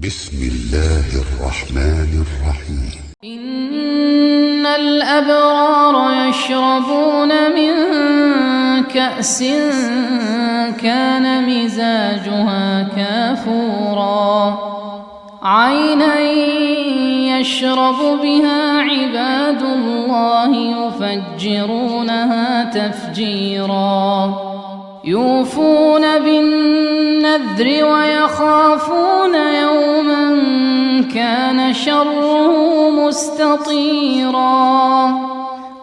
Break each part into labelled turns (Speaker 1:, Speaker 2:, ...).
Speaker 1: بسم الله الرحمن الرحيم.
Speaker 2: إن الأبرار يشربون من كأس كان مزاجها كافورا عينا يشرب بها عباد الله يفجرونها تفجيرا يوفون بالنذر ويخافون يوما كان شره مستطيرا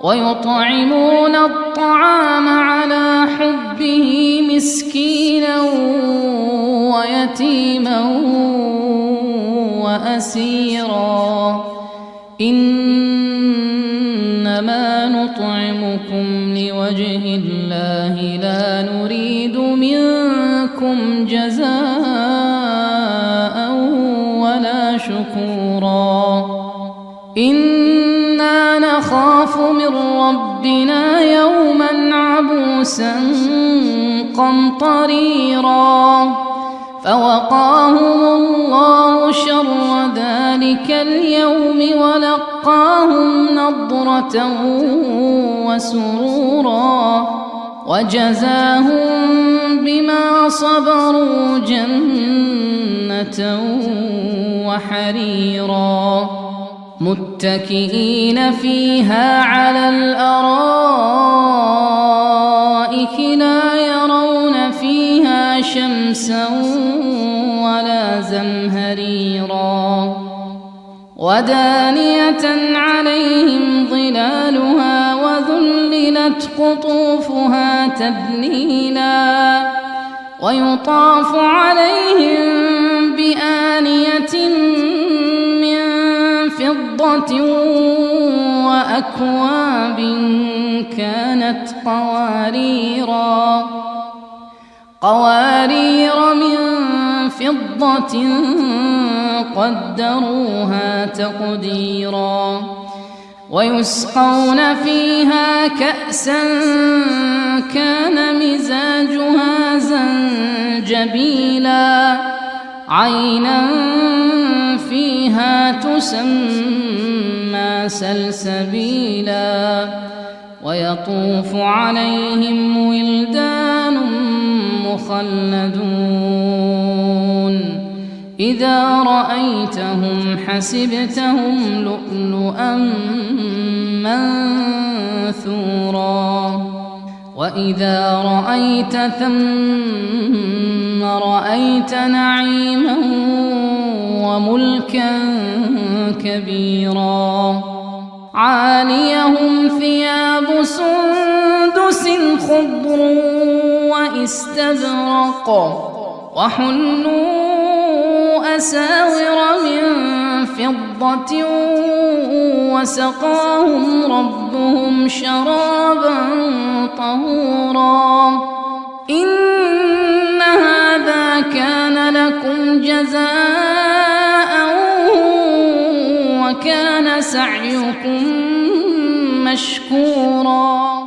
Speaker 2: ويطعمون الطعام على حبه مسكينا ويتيما وأسيرا إنما نطعمكم لوجه الله لا نريد منكم جزاء ولا شكورا إنا نخاف من ربنا يوما عبوسا قمطريرا فوقاهم الله شر ذلك اليوم ولقاهم نضرة وسرورا وجزاهم بما صبروا جنة وحريرا متكئين فيها على الأرائك لا يرون فيها شمسا ولا زمهريرا ودانية عليهم ظلالها وذللت قطوفها تذليلا ويطاف عليهم بآنية من فضة وأكواب كانت قوارير من فضة قدروها تقديرا ويسقون فيها كأسا كان مزاجها زنجبيلا عينا فيها تسمى سلسبيلا ويطوف عليهم ولدان مخلدون إذا رأيتهم حسبتهم لؤلؤا منثورا وإذا رأيت ثم رأيت نعيما وملكا كبيرا عاليهم ثياب سندس خضر واستبرق وحلوا أساور من فضة وسقاهم ربهم شرابا طهورا إن هذا كان لكم جزاء وكان سعيكم مشكورا.